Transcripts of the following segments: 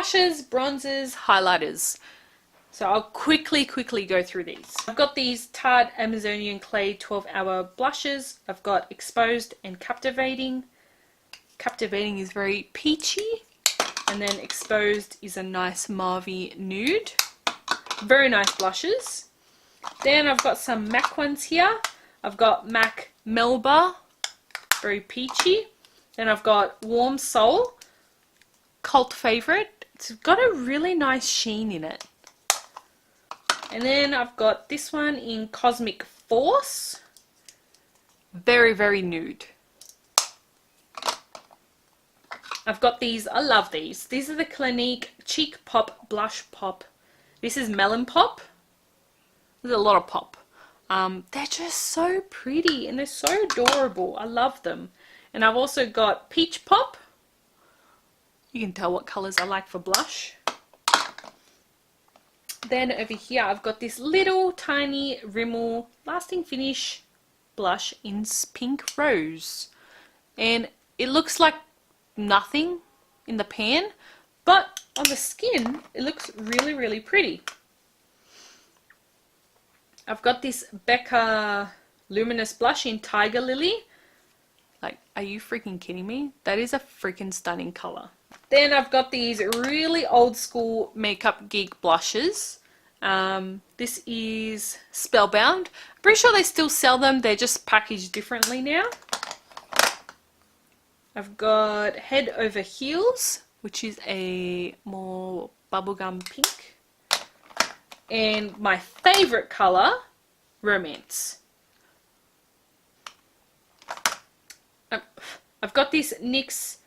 blushes, bronzers, highlighters. So I'll quickly go through these. I've got these Tarte Amazonian Clay 12-hour blushes. I've got Exposed and Captivating. Captivating is very peachy. And then Exposed is a nice mauvey nude. Very nice blushes. Then I've got some MAC ones here. I've got MAC Melba, very peachy. Then I've got Warm Soul, cult favorite. It's got a really nice sheen in it. And then I've got this one in Cosmic Force. Very nude. I've got these, I love these. These are the Clinique Cheek Pop Blush Pop. This is Melon Pop. There's a lot of pop. They're just so pretty and they're so adorable. I love them. And I've also got Peach Pop. You can tell what colours I like for blush. Then over here I've got this little tiny Rimmel Lasting Finish blush in Pink Rose. And it looks like nothing in the pan, but on the skin it looks really pretty. I've got this Becca Luminous blush in Tiger Lily. Like, are you freaking kidding me? That is a freaking stunning color. Then I've got these really old school Makeup Geek blushes. This is Spellbound. I'm pretty sure they still sell them. They're just packaged differently now. I've got Head Over Heels, which is a more bubblegum pink. And my favorite color, Romance. I've got this NYX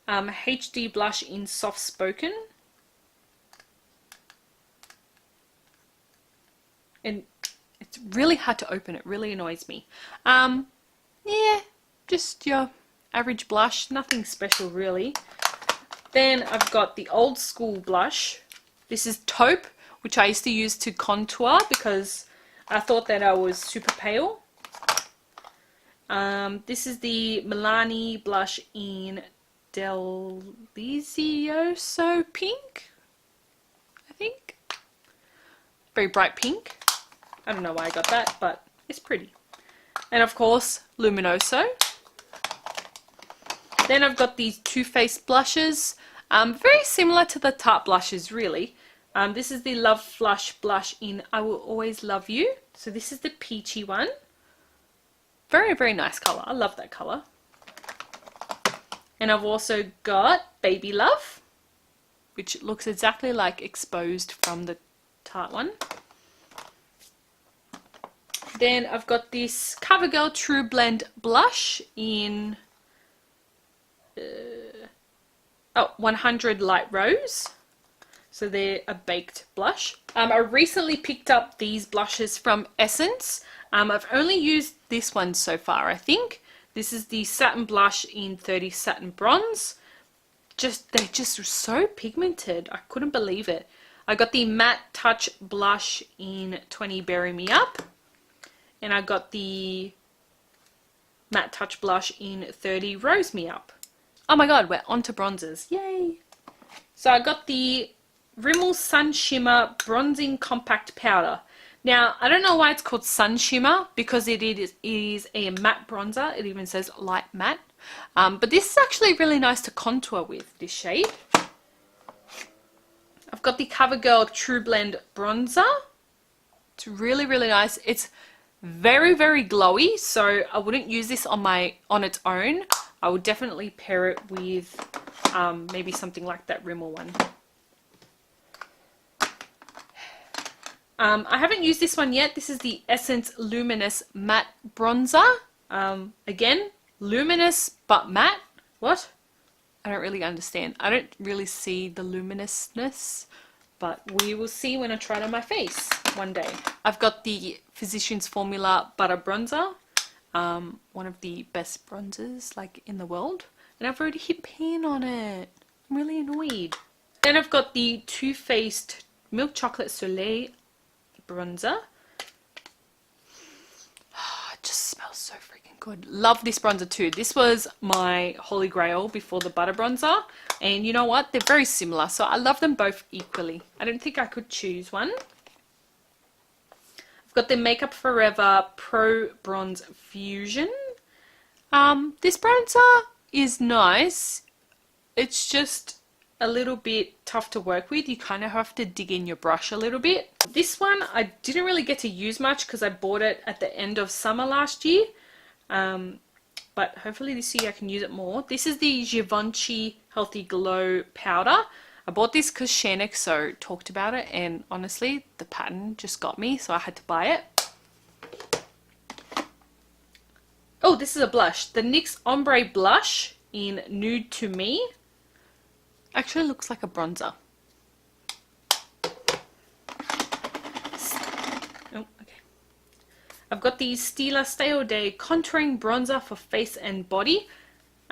HD blush in Soft Spoken. And it's really hard to open. It really annoys me. Yeah, just your average blush. Nothing special really. Then I've got the old school blush. This is Taupe, which I used to use to contour because I thought that I was super pale. This is the Milani blush in Delicioso Pink, I think. Very bright pink. I don't know why I got that, but it's pretty. And of course, Luminoso. Then I've got these Too Faced blushes. Very similar to the Tarte blushes, really. This is the Love Flush blush in I Will Always Love You. So this is the peachy one. Very nice color. I love that color. And I've also got Baby Love, which looks exactly like Exposed from the Tarte one. Then I've got this CoverGirl True Blend blush in 100 Light Rose. So they're a baked blush. I recently picked up these blushes from Essence. I've only used this one so far, I think. This is the Satin Blush in 30 Satin Bronze. They're just so pigmented. I couldn't believe it. I got the Matte Touch blush in 20 Bury Me Up. And I got the Matte Touch blush in 30 Rose Me Up. Oh my god, we're onto bronzers. Yay! So I got the Rimmel Sun Shimmer Bronzing Compact Powder. Now, I don't know why it's called Sun Shimmer, because it is a matte bronzer. It even says light matte. But this is actually really nice to contour with, this shade. I've got the CoverGirl True Blend Bronzer. It's really nice. It's very glowy, so I wouldn't use this on its own. I would definitely pair it with maybe something like that Rimmel one. I haven't used this one yet. This is the Essence Luminous Matte Bronzer. Again, luminous but matte. What? I don't really understand. I don't really see the luminousness, but we will see when I try it on my face one day. I've got the Physicians Formula Butter Bronzer. One of the best bronzers like in the world. And I've already hit pan on it. I'm really annoyed. Then I've got the Too Faced Milk Chocolate Soleil bronzer. It just smells so freaking God, love this bronzer too. This was my holy grail before the butter bronzer. And you know what? They're very similar. So I love them both equally. I don't think I could choose one. I've got the Makeup Forever Pro Bronze Fusion. This bronzer is nice. It's just a little bit tough to work with. You kind of have to dig in your brush a little bit. This one I didn't really get to use much because I bought it at the end of summer last year. But hopefully this year I can use it more. This is the Givenchy Healthy Glow Powder. I bought this because ShaneXO talked about it, and honestly the pattern just got me, so I had to buy it. Oh, this is a blush. The NYX Ombre Blush in Nude to Me. Actually looks like a bronzer. Oh, okay. I've got the Stila Stay All Day Contouring Bronzer for face and body.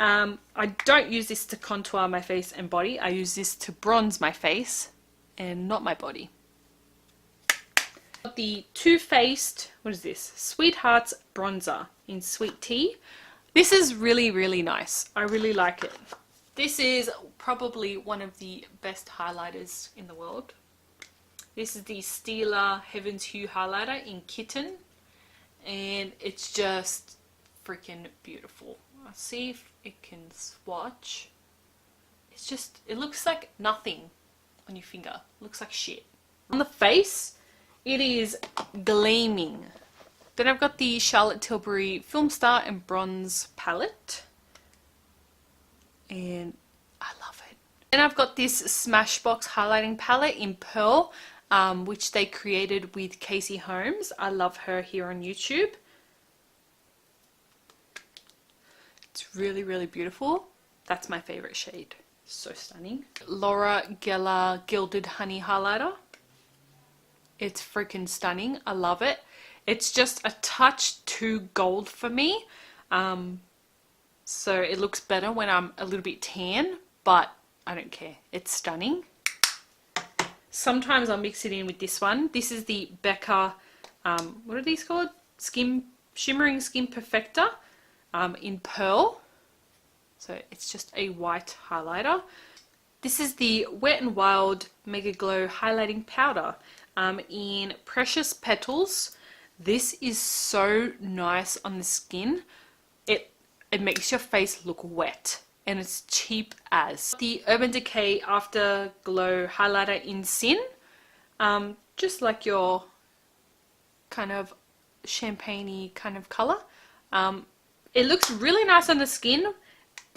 I don't use this to contour my face and body. I use this to bronze my face and not my body. Got the Too Faced, what is this? Sweethearts Bronzer in Sweet Tea. This is really, really nice. I really like it. This is probably one of the best highlighters in the world. This is the Stila Heaven's Hue highlighter in Kitten, and it's just freaking beautiful. I'll see if it can swatch. It's just, it looks like nothing on your finger. It looks like shit. On the face, it is gleaming. Then I've got the Charlotte Tilbury Film Star and Bronze palette. And I love it. Then I've got this Smashbox highlighting palette in Pearl, which they created with Casey Holmes. I love her here on YouTube. It's really, really beautiful. That's my favorite shade. So stunning. Laura Geller Gilded Honey highlighter. It's freaking stunning. I love it. It's just a touch too gold for me. So it looks better when I'm a little bit tan, but I don't care. It's stunning. Sometimes I'll mix it in with this one. This is the Becca, what are these called? Shimmering Skin Perfector in Pearl. So it's just a white highlighter. This is the Wet n Wild Mega Glow Highlighting Powder in Precious Petals. This is so nice on the skin. It makes your face look wet, and it's cheap as. The Urban Decay Afterglow Highlighter in Sin. Just like your kind of champagne-y kind of colour. It looks really nice on the skin.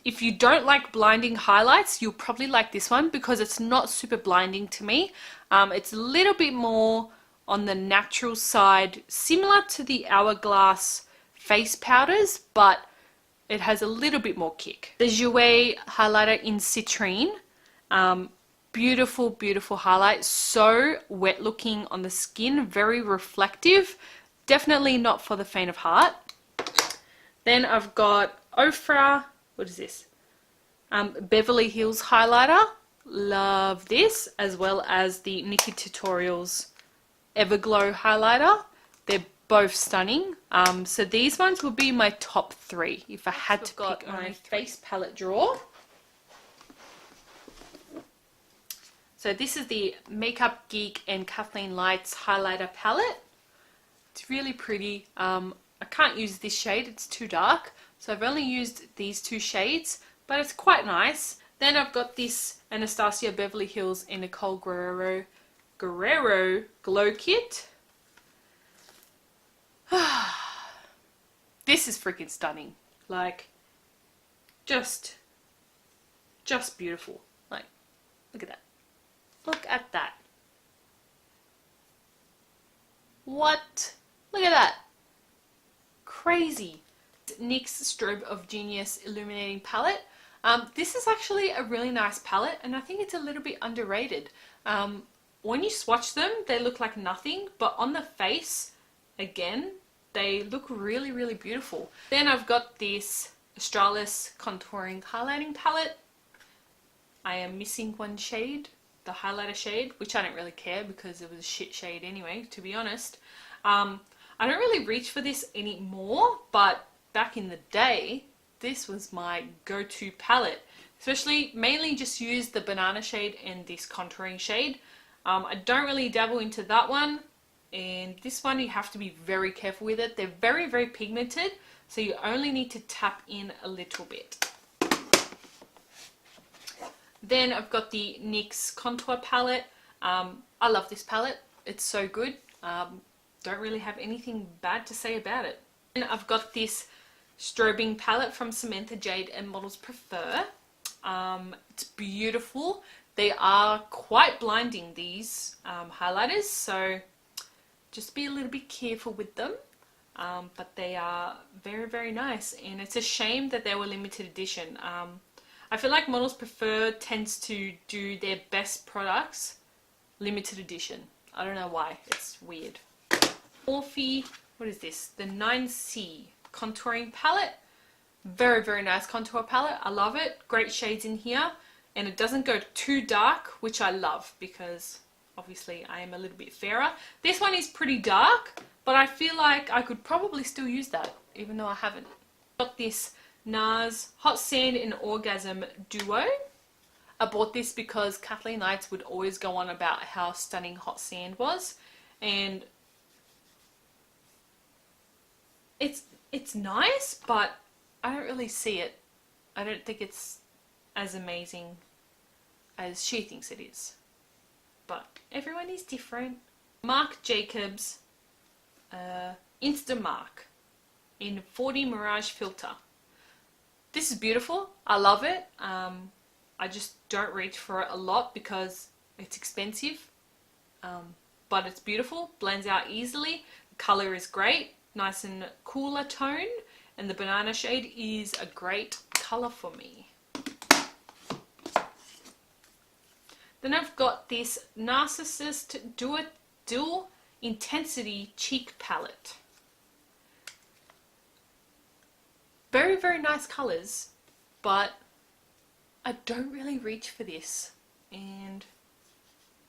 If you don't like blinding highlights, you'll probably like this one because it's not super blinding to me. It's a little bit more on the natural side, similar to the Hourglass face powders, but it has a little bit more kick. The Jouer highlighter in Citrine. Beautiful, beautiful highlight. So wet looking on the skin. Very reflective. Definitely not for the faint of heart. Then I've got Ofra. What is this? Beverly Hills highlighter. Love this. As well as the Nikki Tutorials Everglow highlighter. They're both stunning. So these ones will be my top 3 if I had to pick my face palette drawer. So this is the Makeup Geek and Kathleen Lights highlighter palette. It's really pretty. I can't use this shade, it's too dark. So I've only used these 2 shades, but it's quite nice. Then I've got this Anastasia Beverly Hills and Nicole Guerrero Glow Kit. This is freaking stunning. Like, just beautiful. Like, look at that. Look at that. What? Look at that. Crazy. NYX Strobe of Genius Illuminating Palette. This is actually a really nice palette, and I think it's a little bit underrated. When you swatch them, they look like nothing, but on the face, again, they look really, really beautiful. Then I've got this Australis Contouring Highlighting Palette. I am missing one shade, the highlighter shade, which I don't really care because it was a shit shade anyway, to be honest. I don't really reach for this anymore, but back in the day, this was my go-to palette. Especially, mainly just use the banana shade and this contouring shade. I don't really dabble into that one. And this one you have to be very careful with it. They're very, very pigmented. So you only need to tap in a little bit. Then I've got the NYX contour palette. I love this palette. It's so good. Don't really have anything bad to say about it. And I've got this strobing palette from Samantha Jade and Models Prefer. It's beautiful. They are quite blinding, these highlighters, so just be a little bit careful with them. But they are very, very nice, and it's a shame that they were limited edition. I feel like Models Prefer tends to do their best products limited edition. I don't know why, it's weird. Morphe, what is this? The 9C contouring palette. Very, very nice contour palette. I love it. Great shades in here. And it doesn't go too dark, which I love because obviously I am a little bit fairer. This one is pretty dark, but I feel like I could probably still use that, even though I haven't. Got this NARS Hot Sand and Orgasm Duo. I bought this because Kathleen Lights would always go on about how stunning Hot Sand was. And it's nice, but I don't really see it. I don't think it's as amazing as she thinks it is. But everyone is different. Marc Jacobs Instamark in 40 Mirage Filter. This is beautiful. I love it. I just don't reach for it a lot because it's expensive. But it's beautiful. Blends out easily. The colour is great. Nice and cooler tone. And the banana shade is a great colour for me. Then I've got this Narcissist Dual Intensity Cheek Palette. Very, very nice colours, but I don't really reach for this, and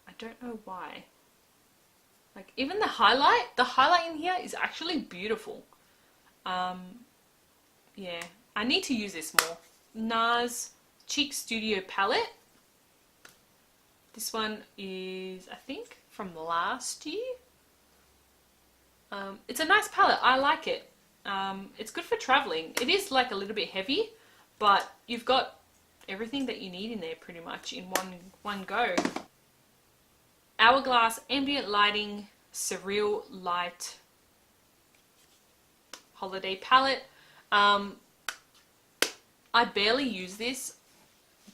I don't know why. Like, even the highlight in here is actually beautiful. Yeah, I need to use this more. NARS Cheek Studio Palette. This one is, I think, from last year. It's a nice palette. I like it. It's good for traveling. It is like a little bit heavy, but you've got everything that you need in there pretty much in one go. Hourglass Ambient Lighting Surreal Light Holiday Palette. I barely use this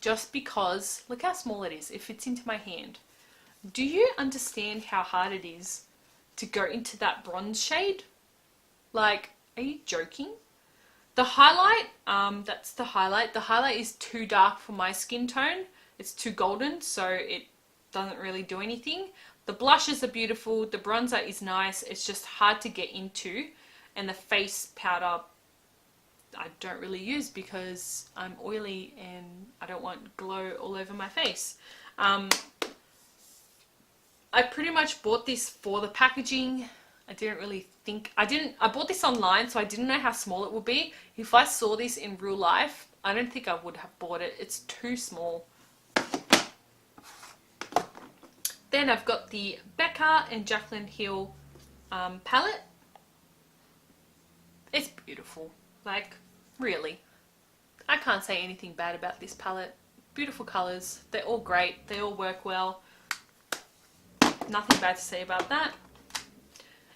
just because look how small it is. It fits into my hand. Do you understand how hard it is to go into that bronze shade? Like, are you joking? The highlight, that's the highlight. The highlight is too dark for my skin tone. It's too golden, so it doesn't really do anything. The blushes are beautiful. The bronzer is nice. It's just hard to get into. And the face powder, I don't really use because I'm oily and I don't want glow all over my face. I pretty much bought this for the packaging. I didn't really think, I bought this online, so I didn't know how small it would be. If I saw this in real life, I don't think I would have bought it. It's too small. Then I've got the Becca and Jaclyn Hill palette. It's beautiful. Like, really. I can't say anything bad about this palette. Beautiful colours. They're all great. They all work well. Nothing bad to say about that.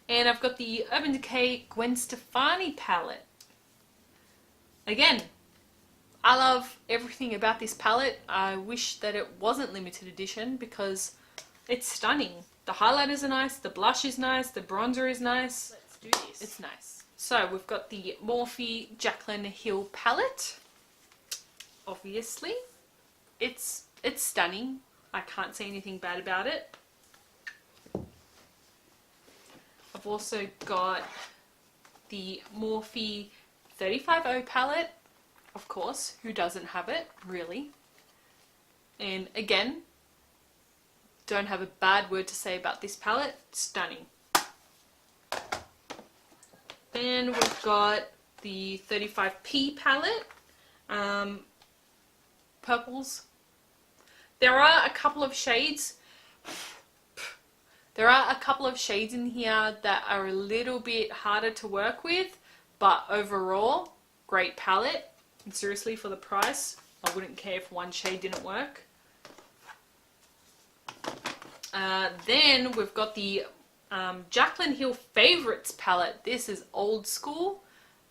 And I've got the Urban Decay Gwen Stefani palette. Again, I love everything about this palette. I wish that it wasn't limited edition because it's stunning. The highlighters are nice, the blush is nice, the bronzer is nice. Let's do this. It's nice. So we've got the Morphe Jaclyn Hill palette. Obviously, it's stunning. I can't say anything bad about it. I've also got the Morphe 350 palette. Of course, who doesn't have it, really? And again, don't have a bad word to say about this palette. Stunning. Then we've got the 35P palette. Purples. There are a couple of shades. There are a couple of shades in here that are a little bit harder to work with, but overall, great palette. And seriously, for the price, I wouldn't care if one shade didn't work. Then we've got the Jaclyn Hill Favorites palette. This is old school.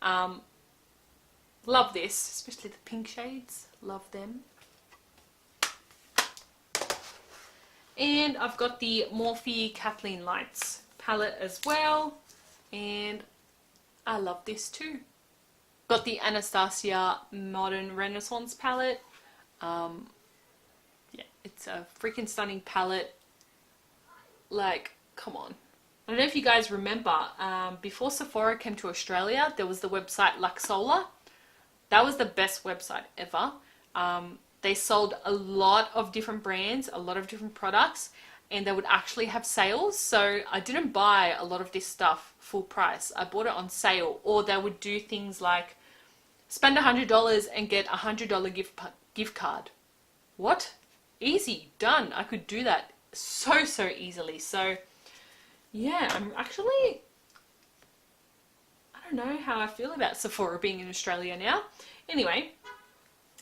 Love this, especially the pink shades. Love them. And I've got the Morphe Kathleen Lights palette as well. And I love this too. Got the Anastasia Modern Renaissance palette. Yeah, it's a freaking stunning palette. Like, come on. I don't know if you guys remember, before Sephora came to Australia, there was the website Luxola. That was the best website ever. They sold a lot of different brands, a lot of different products, and they would actually have sales. So I didn't buy a lot of this stuff full price. I bought it on sale, or they would do things like spend $100 and get a $100 gift card. What? Easy, done. I could do that so easily. So yeah, I'm actually, I don't know how I feel about Sephora being in Australia now. Anyway,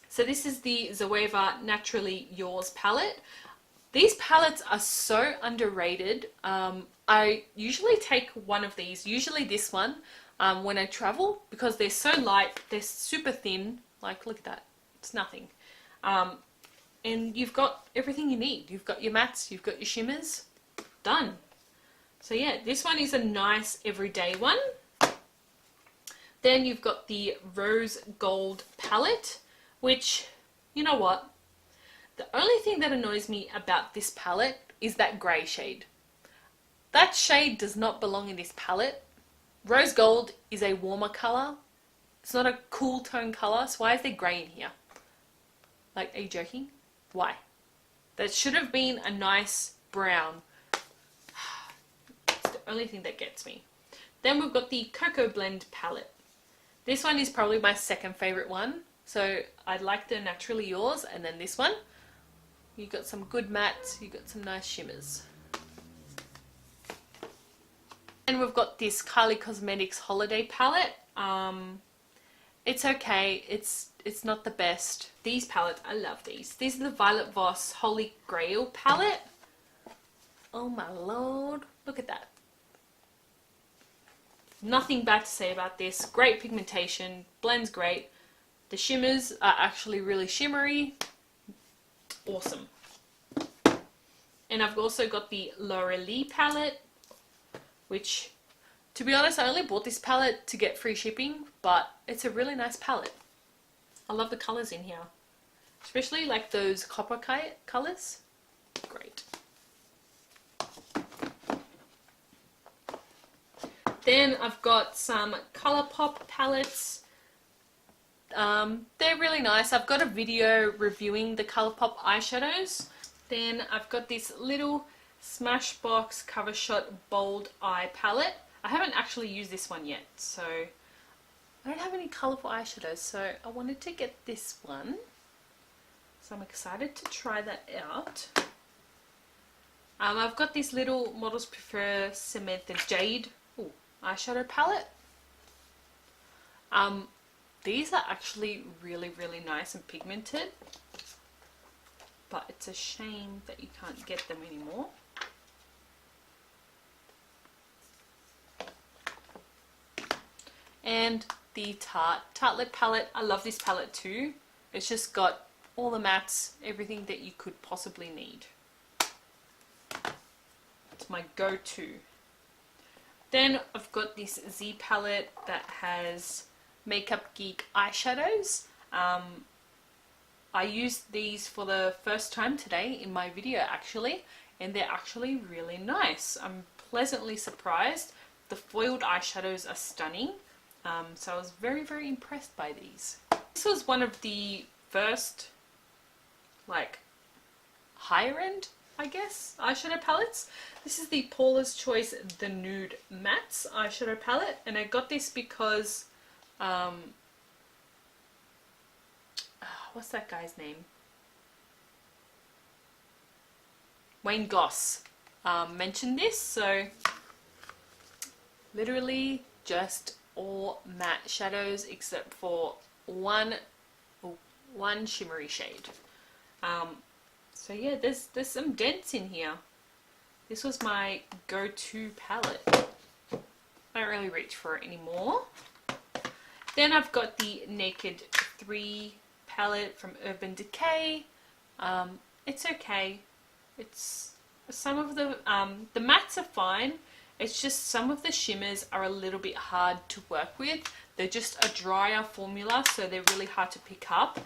so this is the Zoeva Naturally Yours palette. These palettes are so underrated. I usually take one of these, usually this one, when I travel, because they're so light, they're super thin. Like, look at that, it's nothing. And you've got everything you need. You've got your mattes, you've got your shimmers, done. So yeah, this one is a nice everyday one. Then you've got the Rose Gold palette, which, you know what? The only thing that annoys me about this palette is that grey shade. That shade does not belong in this palette. Rose Gold is a warmer colour. It's not a cool tone colour, so why is there grey in here? Like, are you joking? Why? That should have been a nice brown. It's the only thing that gets me. Then we've got the Cocoa Blend palette. This one is probably my second favourite one. So I'd like the Naturally Yours, and then this one. You got some good mattes, you got some nice shimmers. And we've got this Kylie Cosmetics Holiday palette. It's okay, it's not the best. These palettes, I love these. These are the Violet Voss Holy Grail palette. Oh my lord, look at that. Nothing bad to say about this. Great pigmentation, blends great. The shimmers are actually really shimmery. Awesome. And I've also got the L'Oreal palette, which, to be honest, I only bought this palette to get free shipping, but it's a really nice palette. I love the colours in here, especially like those copper colours. Great. Then I've got some Colourpop palettes. They're really nice. I've got a video reviewing the Colourpop eyeshadows. Then I've got this little Smashbox Cover Shot Bold Eye palette. I haven't actually used this one yet, so I don't have any colourful eyeshadows, so I wanted to get this one. So I'm excited to try that out. I've got this little Models Prefer Samantha Jade eyeshadow palette. These are actually really nice and pigmented, but it's a shame that you can't get them anymore. And the Tartelette palette, I love this palette too. It's just got all the mattes, everything that you could possibly need. It's my go-to. Then I've got this Z palette that has Makeup Geek eyeshadows. I used these for the first time today in my video actually, and they're actually really nice. I'm pleasantly surprised. The foiled eyeshadows are stunning, so I was very impressed by these. This was one of the first like higher end, I guess, eyeshadow palettes. This is the Paula's Choice The Nude Mattes eyeshadow palette, and I got this because What's that guy's name? Wayne Goss mentioned this, so literally just all matte shadows except for one shimmery shade. So yeah, there's some dents in here. This was my go-to palette. I don't really reach for it anymore. Then I've got the Naked 3 palette from Urban Decay. It's okay. It's some of the mattes are fine. It's just some of the shimmers are a little bit hard to work with. They're just a drier formula, so they're really hard to pick up.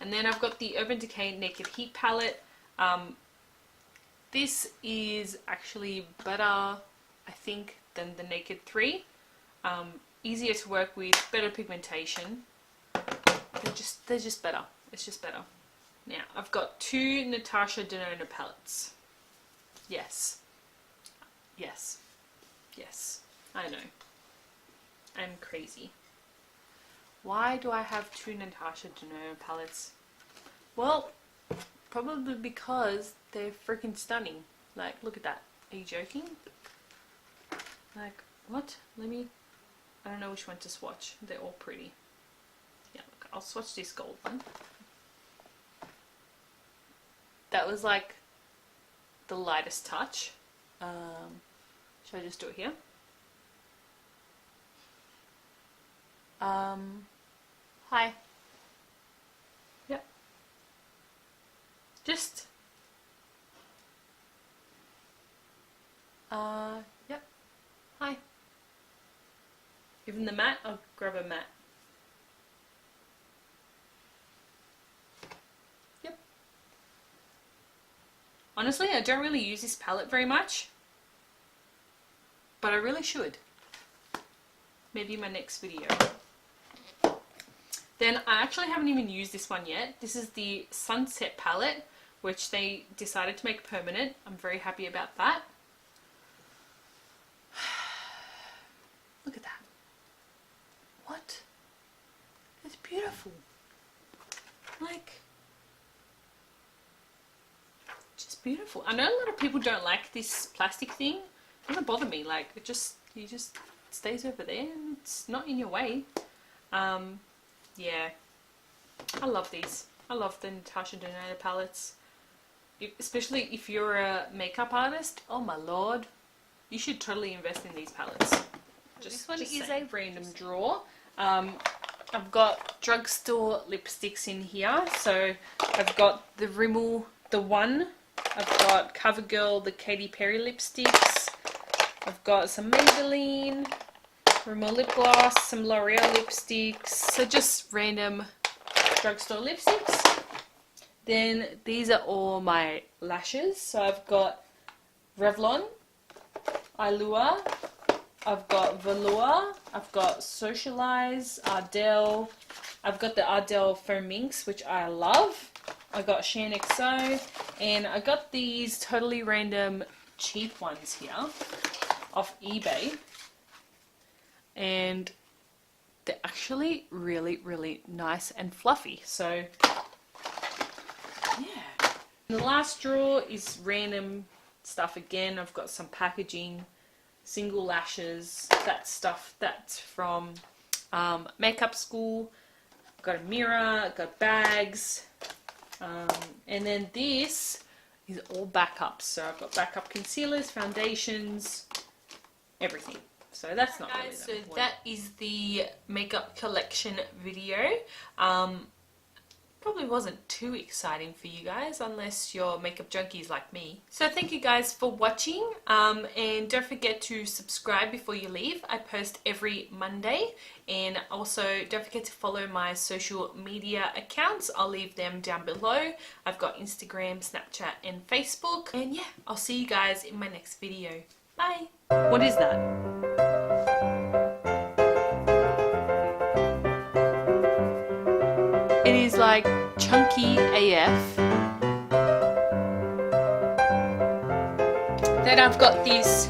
And then I've got the Urban Decay Naked Heat palette. This is actually better, I think, than the Naked 3. Easier to work with, better pigmentation. They're just better. It's just better. Now, I've got 2 Natasha Denona palettes. Yes. Yes. Yes. I know. I'm crazy. Why do I have 2 Natasha Denona palettes? Well, probably because they're freaking stunning. Like, look at that. Are you joking? Like, what? I don't know which one to swatch. They're all pretty. Yeah, look, I'll swatch this gold one. That was like the lightest touch. Should I just do it here? Hi. Yep. Just. Yep. Hi. Even the matte, I'll grab a matte. Yep. Honestly, I don't really use this palette very much, but I really should. Maybe in my next video. Then I actually haven't even used this one yet. This is the Sunset palette, which they decided to make permanent. I'm very happy about that. Look at that. What? It's beautiful. Like, just beautiful. I know a lot of people don't like this plastic thing. It doesn't bother me. Like, you just stays over there and it's not in your way. Yeah, I love these. I love the Natasha Denona palettes. Especially if you're a makeup artist. Oh my lord. You should totally invest in these palettes. This one is a random drawer. I've got drugstore lipsticks in here. So I've got the Rimmel, the One. I've got CoverGirl, the Katy Perry lipsticks. I've got some Maybelline, Rimmel lip gloss, some L'Oreal lipsticks. So just random drugstore lipsticks. Then these are all my lashes. So I've got Revlon, Ilua, I've got Velour, I've got Socialize, Ardell, I've got the Ardell Foam Minx, which I love. I got Shan XO, and I got these totally random cheap ones here off eBay. And they're actually really, really nice and fluffy. So, yeah. And the last drawer is random stuff again. I've got some packaging, single lashes, that stuff that's from makeup school. I've got a mirror, I've got bags. And then this is all backups. So I've got backup concealers, foundations, everything. So that's not really that important. So that is the makeup collection video. Probably wasn't too exciting for you guys unless you're makeup junkies like me. So thank you guys for watching, and don't forget to subscribe before you leave. I post every Monday, and also don't forget to follow my social media accounts. I'll leave them down below. I've got Instagram, Snapchat and Facebook. And yeah, I'll see you guys in my next video. Bye! What is that? It is like chunky AF. Then I've got this